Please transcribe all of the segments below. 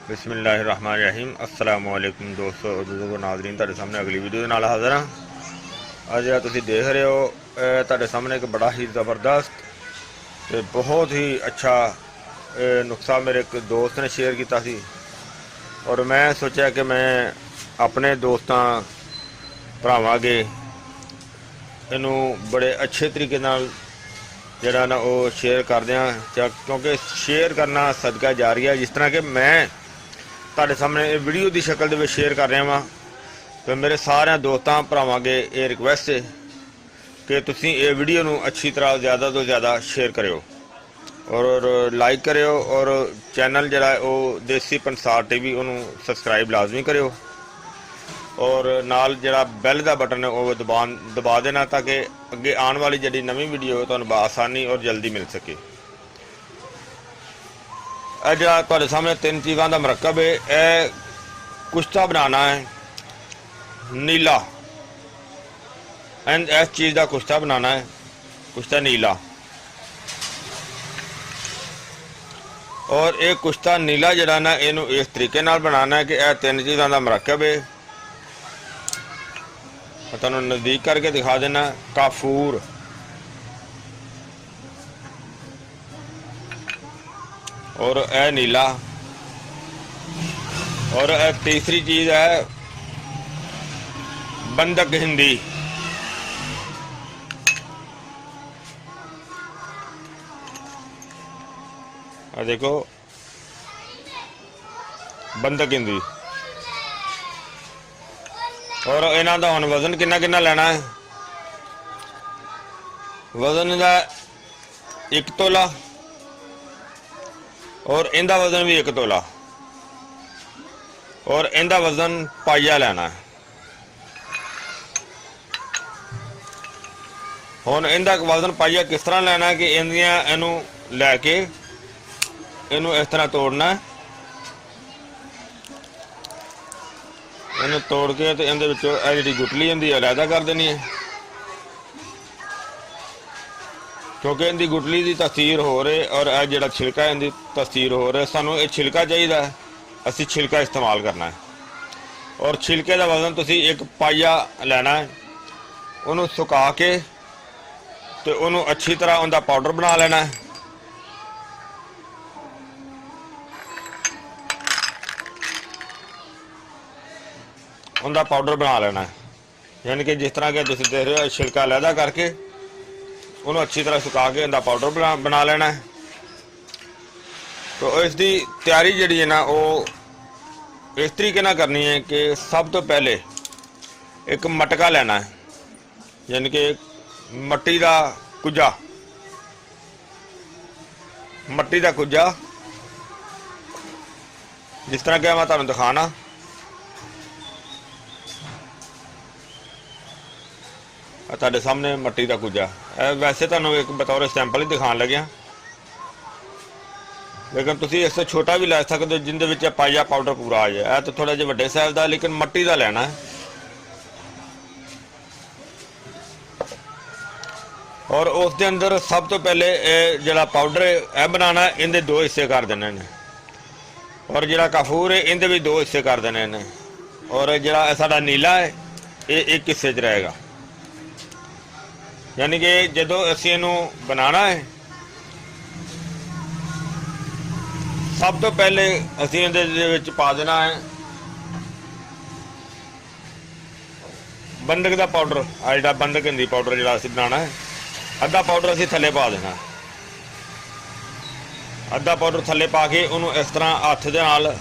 बिस्मिल्लाहिर्रहमानिर्रहीम। अस्सलाम वालेकुम दोस्तों बुजुर्गो नाज़रीन, तुहाडे सामने अगली वीडियो दे नाल हाज़र हाँ। अज जिहड़ा तुसीं देख रहे हो तुहाडे सामने एक बड़ा ही ज़बरदस्त ते बहुत ही अच्छा नुस्खा मेरे एक दोस्त ने शेयर किया सी और मैं सोचा कि मैं अपने दोस्तां भरावां अगे इनू बड़े अच्छे तरीके नाल जिहड़ा ना वो शेयर कर दियां, क्योंकि शेयर करना सदका जारी है। जिस तरह कि मैं तुहाडे सामने वीडियो की शक्ल दे विच शेयर कर रहा वां, तो मेरे सारे दोस्तां भरावां अगे ये रिक्वेस्ट है कि तुसीं ये वीडियो नू अच्छी तरह ज़्यादा तो ज़्यादा शेयर करियो और लाइक करियो और चैनल जिहड़ा है वो देसी पंसार टीवी उन्होंने सबसक्राइब लाजमी करियो और नाल जिहड़ा बैल का बटन है वो दबा देना, ताकि अगे आने वाली जिहड़ी नवी वीडियो है तुहानूं आसानी और जल्दी मिल सके। जिहड़ा तुहाडे सामने 3 चीज़ों का मरकब है, यह कुश्ता बनाना है नीला, एंड इस चीज़ का कुश्ता बनाना है, कुश्ता नीला। और एक कुश्ता नीला जिहड़ा ना इनू इस तरीके नाल बनाना है कि यह 3 चीज़ों का मरकब है। तुहानूं नज़दीक करके दिखा देना। काफूर, और यह नीला, और तीसरी चीज़ है बंदक हिंदी। देखो बंदक हिंदी। और इन्हां दा हुण वजन किन्ना किन्ना लेना है? वजन इहदा 1 तोला और इहदा वजन भी 1 तोला और इहदा वजन पाइया लेना है। हुण इहदा वजन पाइया किस तरह लेना है कि इनू लैके इनू इस तरह तोड़ना है, इन्हें तोड़ के तो इहदे विचों जी गुटली होंदी है अलहदा कर देनी है, क्योंकि इनकी गुटली की तसीर हो रही और यह जिहड़ा छिलका है इनकी तसीर हो रही। सानू ये छिलका चाहिए, असी छिलका इस्तेमाल करना है। और छिलके का वजन तुसी 1 पाइया लेना है, उन्होंने सुका के तो उन्होंने अच्छी तरह उनका पाउडर बना लेना है। उनका पाउडर बना लेना है, यानी कि जिस तरह के तुम देख रहे हो छिलका अलहदा करके उन्होंने अच्छी तरह सुका के उनका पाउडर बना लेना है। तो इसकी तैयारी जी है ना वो इस तरीके ना करनी है कि सब तो पहले एक मटका लेना है, यानी कि मट्टी का कुजा, मट्टी का कुजा जिस तरह कि मैं तुहानूं दिखाना। तुहाडे सामने मट्टी का कुजा, वैसे तुहानूं एक बतौर सैंपल ही दिखाने लगे, लेकिन तुसीं इससे छोटा भी लै सकते हो जिंदे विच पाइया पाउडर पूरा आ जाए। तो थोड़ा जिहा वड्डे साइज़ का, लेकिन मट्टी का लेना है। और उस दे अंदर सब तो पहले जिहड़ा पाउडर है बनाना है, इहदे 2 हिस्से कर देने ने, और जिहड़ा काफूर है इहदे भी 2 हिस्से कर देने ने, और जिहड़ा साडा नीला है ये 1 हिस्से च रहेगा। यानी कि जदों असीं इहनूं बनाना है, सब तो पहले असीं इहदे विच पा देना है बंदक का पाउडर। जिहड़ा बंदक हिंदी पाउडर जिहड़ा असीं बनाना है, अद्धा पाउडर असीं थल्ले पा देना, ਅੱਧਾ ਪਾਊਡਰ ਥੱਲੇ ਪਾ ਕੇ ਉਹਨੂੰ ਇਸ ਤਰ੍ਹਾਂ ਹੱਥ ਦੇ ਨਾਲ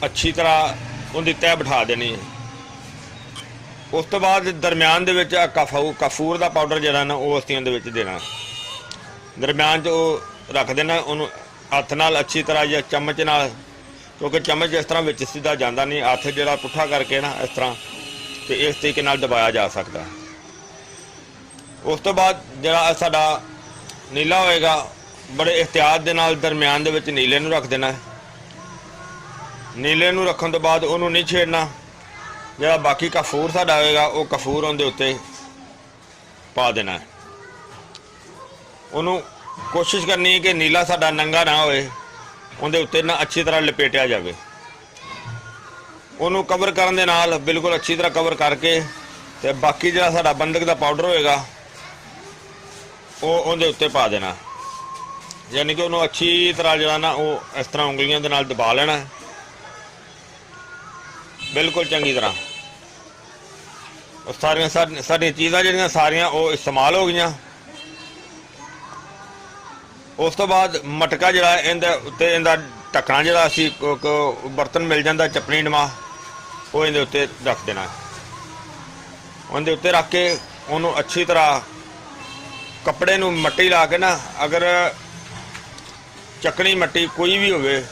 ਅੱਛੀ ਤਰ੍ਹਾਂ ਉਹਦੀ ਤਹਿ ਬਿਠਾ ਦੇਣੀ ਹੈ। ਉਸ ਤੋਂ ਬਾਅਦ ਦਰਮਿਆਨ ਦੇ ਵਿੱਚ ਕਫੂਰ ਦਾ ਪਾਊਡਰ ਜਿਹੜਾ ਨਾ ਉਹ ਅਸੀਂ ਉਹਦੇ ਵਿੱਚ ਦੇਣਾ। ਦਰਮਿਆਨ 'ਚ ਉਹ ਰੱਖ ਦੇਣਾ, ਉਹਨੂੰ ਹੱਥ ਨਾਲ ਅੱਛੀ ਤਰ੍ਹਾਂ ਜਾਂ ਚਮਚ ਨਾਲ, ਕਿਉਂਕਿ ਚਮਚ ਇਸ ਤਰ੍ਹਾਂ ਵਿੱਚ ਸਿੱਧਾ ਜਾਂਦਾ ਨਹੀਂ, ਹੱਥ ਜਿਹੜਾ ਪੁੱਠਾ ਕਰਕੇ ਨਾ ਇਸ ਤਰ੍ਹਾਂ, ਤੇ ਇਸ ਤਰੀਕੇ ਨਾਲ ਦਬਾਇਆ ਜਾ ਸਕਦਾ। ਉਸ ਤੋਂ ਬਾਅਦ ਜਿਹੜਾ ਸਾਡਾ ਨੀਲਾ ਹੋਏਗਾ, ਬੜੇ ਇਹਤਿਆਤ ਦੇ ਨਾਲ ਦਰਮਿਆਨ ਦੇ ਵਿੱਚ ਨੀਲੇ ਨੂੰ ਰੱਖ ਦੇਣਾ। ਨੀਲੇ ਨੂੰ ਰੱਖਣ ਤੋਂ ਬਾਅਦ ਉਹਨੂੰ ਨਹੀਂ ਛੇੜਨਾ। ਜਿਹੜਾ ਬਾਕੀ ਕਫੂਰ ਸਾਡਾ ਹੋਏਗਾ ਉਹ ਕਫੂਰ ਉਹਦੇ ਉੱਤੇ ਪਾ ਦੇਣਾ। ਉਹਨੂੰ ਕੋਸ਼ਿਸ਼ ਕਰਨੀ ਹੈ ਕਿ ਨੀਲਾ ਸਾਡਾ ਨੰਗਾ ਨਾ ਹੋਏ, ਉਹਦੇ ਉੱਤੇ ਨਾ ਅੱਛੀ ਤਰ੍ਹਾਂ ਲਪੇਟਿਆ ਜਾਵੇ। ਉਹਨੂੰ ਕਵਰ ਕਰਨ ਦੇ ਨਾਲ ਬਿਲਕੁਲ ਅੱਛੀ ਤਰ੍ਹਾਂ ਕਵਰ ਕਰਕੇ, ਤੇ ਬਾਕੀ ਜਿਹੜਾ ਸਾਡਾ ਬੰਦਕ ਦਾ ਪਾਊਡਰ ਹੋਏਗਾ ਉਹ ਉਹਦੇ ਉੱਤੇ ਪਾ ਦੇਣਾ। ਯਾਨੀ ਕਿ ਉਹਨੂੰ ਅੱਛੀ ਤਰ੍ਹਾਂ ਜਿਹੜਾ ਨਾ ਉਹ ਇਸ ਤਰ੍ਹਾਂ ਉਂਗਲੀਆਂ ਦੇ ਨਾਲ ਦਬਾ ਲੈਣਾ ਬਿਲਕੁਲ ਚੰਗੀ ਤਰ੍ਹਾਂ। ਉਹ ਸਾਡੀਆਂ ਚੀਜ਼ਾਂ ਜਿਹੜੀਆਂ ਸਾਰੀਆਂ ਉਹ ਇਸਤੇਮਾਲ ਹੋ ਗਈਆਂ। ਉਸ ਤੋਂ ਬਾਅਦ ਮਟਕਾ ਜਿਹੜਾ ਇਹਦੇ ਉੱਤੇ, ਇਹਦਾ ਢੱਕਣਾ ਜਿਹੜਾ ਅਸੀਂ ਬਰਤਨ ਮਿਲ ਜਾਂਦਾ ਚਪਣੀ ਨਮਾ, ਉਹ ਇਹਦੇ ਉੱਤੇ ਰੱਖ ਦੇਣਾ। ਉਹਦੇ ਉੱਤੇ ਰੱਖ ਕੇ ਉਹਨੂੰ ਅੱਛੀ ਤਰ੍ਹਾਂ ਕੱਪੜੇ ਨੂੰ ਮੱਟੀ ਲਾ ਕੇ ਨਾ, ਅਗਰ ਚੱਕਣੀ ਮੱਟੀ ਕੋਈ ਵੀ ਹੋਵੇ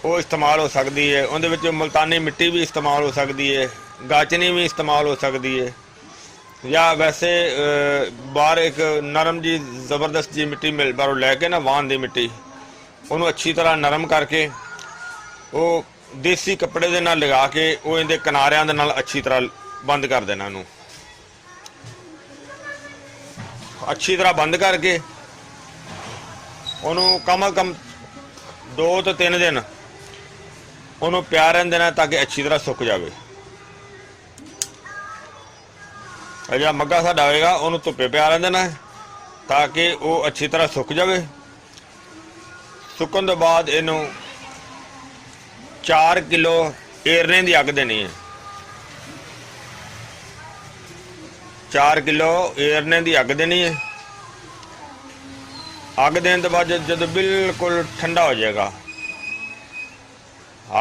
ਉਹ ਇਸਤੇਮਾਲ ਹੋ ਸਕਦੀ ਹੈ। ਉਹਦੇ ਵਿੱਚ ਮੁਲਤਾਨੀ ਮਿੱਟੀ ਵੀ ਇਸਤੇਮਾਲ ਹੋ ਸਕਦੀ ਹੈ, ਗਾਚਨੀ ਵੀ ਇਸਤੇਮਾਲ ਹੋ ਸਕਦੀ ਹੈ, ਜਾਂ ਵੈਸੇ ਬਾਹਰ ਇੱਕ ਨਰਮ ਜੀ ਜ਼ਬਰਦਸਤ ਜੀ ਮਿੱਟੀ ਬਾਹਰੋਂ ਲੈ ਕੇ ਨਾ, ਵਾਹਨ ਦੀ ਮਿੱਟੀ, ਉਹਨੂੰ ਅੱਛੀ ਤਰ੍ਹਾਂ ਨਰਮ ਕਰਕੇ ਉਹ ਦੇਸੀ ਕੱਪੜੇ ਦੇ ਨਾਲ ਲਗਾ ਕੇ ਉਹ ਇਹਦੇ ਕਿਨਾਰਿਆਂ ਦੇ ਨਾਲ ਅੱਛੀ ਤਰ੍ਹਾਂ ਬੰਦ ਕਰ ਦੇਣਾ। ਉਹਨੂੰ ਅੱਛੀ ਤਰ੍ਹਾਂ ਬੰਦ ਕਰਕੇ ਉਹਨੂੰ ਕਮ ਅਜ਼ ਕਮ 2 ਤੋਂ 3 ਦਿਨ ਉਹਨੂੰ ਪਿਆ ਰਹਿਣ ਦੇਣਾ ਤਾਂ ਕਿ ਅੱਛੀ ਤਰ੍ਹਾਂ ਸੁੱਕ ਜਾਵੇ। ਜਿਹੜਾ ਮੱਗਾ ਸਾਡਾ ਹੋਏਗਾ ਉਹਨੂੰ ਧੁੱਪੇ ਪਿਆ ਰਹਿਣ ਦੇਣਾ ਤਾਂ ਕਿ ਉਹ ਅੱਛੀ ਤਰ੍ਹਾਂ ਸੁੱਕ ਜਾਵੇ। ਸੁੱਕਣ ਤੋਂ ਬਾਅਦ ਇਹਨੂੰ 4 ਕਿਲੋ ਏਰਨੇ ਦੀ ਅੱਗ ਦੇਣੀ ਹੈ। 4 ਕਿਲੋ ਏਰਨੇ ਦੀ ਅੱਗ ਦੇਣੀ ਹੈ। ਅੱਗ ਦੇਣ ਤੋਂ ਬਾਅਦ ਜਦੋਂ ਬਿਲਕੁਲ ਠੰਡਾ ਹੋ ਜਾਏਗਾ,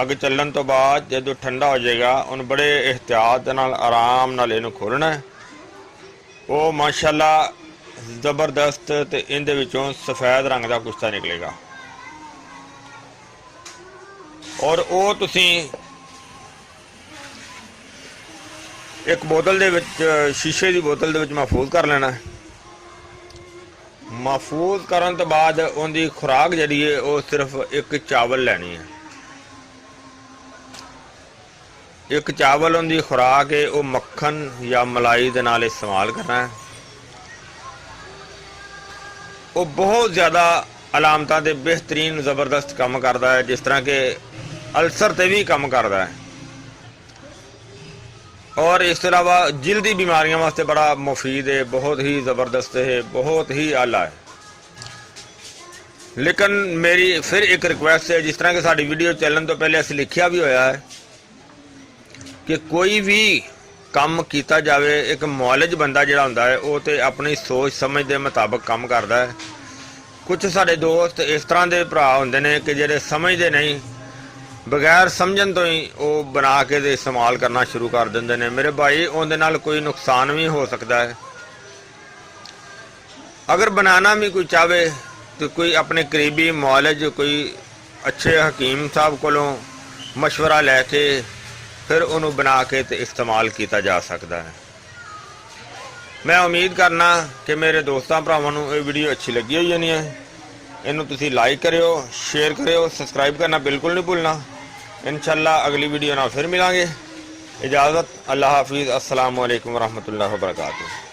ਅੱਗ ਚੱਲਣ ਤੋਂ ਬਾਅਦ ਜਦੋਂ ਠੰਡਾ ਹੋ ਜਾਏਗਾ, ਉਹਨੂੰ ਬੜੇ ਇਹਤਿਆਤ ਦੇ ਨਾਲ ਆਰਾਮ ਨਾਲ ਇਹਨੂੰ ਖੋਲ੍ਹਣਾ ਹੈ। ਉਹ ਮਾਸ਼ਾਅੱਲਾ ਜ਼ਬਰਦਸਤ, ਤੇ ਇਹਦੇ ਵਿੱਚੋਂ ਸਫੈਦ ਰੰਗ ਦਾ ਕੁਛ ਨਿਕਲੇਗਾ। ਔਰ ਉਹ ਤੁਸੀਂ ਇੱਕ ਬੋਤਲ ਦੇ ਵਿੱਚ, ਸ਼ੀਸ਼ੇ ਦੀ ਬੋਤਲ ਦੇ ਵਿੱਚ ਮਹਿਫੂਜ਼ ਕਰ ਲੈਣਾ। ਮਹਿਫੂਜ਼ ਕਰਨ ਤੋਂ ਬਾਅਦ ਉਹਦੀ ਖੁਰਾਕ ਜਿਹੜੀ ਹੈ ਉਹ ਸਿਰਫ ਇੱਕ ਚਾਵਲ ਲੈਣੀ ਹੈ। ਇੱਕ ਚਾਵਲ ਉਹਦੀ ਖੁਰਾਕ ਹੈ, ਉਹ ਮੱਖਣ ਜਾਂ ਮਲਾਈ ਦੇ ਨਾਲ ਇਸਤੇਮਾਲ ਕਰਨਾ ਹੈ। ਉਹ ਬਹੁਤ ਜ਼ਿਆਦਾ ਅਲਾਮਤਾਂ ਦੇ ਬਿਹਤਰੀਨ ਜ਼ਬਰਦਸਤ ਕੰਮ ਕਰਦਾ ਹੈ, ਜਿਸ ਤਰ੍ਹਾਂ ਕਿ ਅਲਸਰ ਤੇ ਵੀ ਕੰਮ ਕਰਦਾ ਹੈ। ਔਰ ਇਸ ਤੋਂ ਇਲਾਵਾ ਜਿਲਦੀ ਬਿਮਾਰੀਆਂ ਵਾਸਤੇ ਬੜਾ ਮੁਫੀਦ ਹੈ, ਬਹੁਤ ਹੀ ਜ਼ਬਰਦਸਤ ਹੈ, ਬਹੁਤ ਹੀ ਆਲਾ ਹੈ। ਲੇਕਿਨ ਮੇਰੀ ਫਿਰ ਇੱਕ ਰਿਕੁਐਸਟ ਹੈ, ਜਿਸ ਤਰ੍ਹਾਂ ਕਿ ਸਾਡੀ ਵੀਡੀਓ ਚੱਲਣ ਤੋਂ ਪਹਿਲੇ ਅਸੀਂ ਲਿਖਿਆ ਵੀ ਹੋਇਆ ਹੈ ਕਿ ਕੋਈ ਵੀ ਕੰਮ ਕੀਤਾ ਜਾਵੇ, ਇੱਕ ਮੁਆਲਿਜ ਬੰਦਾ ਜਿਹੜਾ ਹੁੰਦਾ ਹੈ ਉਹ ਤੇ ਆਪਣੀ ਸੋਚ ਸਮਝ ਦੇ ਮੁਤਾਬਕ ਕੰਮ ਕਰਦਾ ਹੈ। ਕੁਝ ਸਾਡੇ ਦੋਸਤ ਇਸ ਤਰ੍ਹਾਂ ਦੇ ਭਰਾ ਹੁੰਦੇ ਨੇ ਕਿ ਜਿਹੜੇ ਸਮਝਦੇ ਨਹੀਂ, ਬਗੈਰ ਸਮਝਣ ਤੋਂ ਹੀ ਉਹ ਬਣਾ ਕੇ ਤੇ ਇਸਤੇਮਾਲ ਕਰਨਾ ਸ਼ੁਰੂ ਕਰ ਦਿੰਦੇ ਨੇ। ਮੇਰੇ ਭਾਈ, ਉਹਦੇ ਨਾਲ ਕੋਈ ਨੁਕਸਾਨ ਵੀ ਹੋ ਸਕਦਾ ਹੈ। ਅਗਰ ਬਣਾਉਣਾ ਵੀ ਕੋਈ ਚਾਹਵੇ तो कोई अपने करीबी मुआलिज, कोई अच्छे हकीम साहब कोलों मशवरा लैके फिर उन्होंने बना के तो इस्तेमाल किया जा सकता है। मैं उम्मीद करना कि मेरे दोस्तों भरावां नूं ये वीडियो अच्छी लगी हुई नहीं है। इनू तुसीं लाइक करियो, शेयर करियो, सबसक्राइब करना बिल्कुल नहीं भूलना। इंशाअल्लाह अगली वीडियो नाल फिर मिलांगे। इजाज़त, अल्लाह हाफिज़, अस्सलामु अलैकुम वरहमतुल्लाहि वबरकातुहू।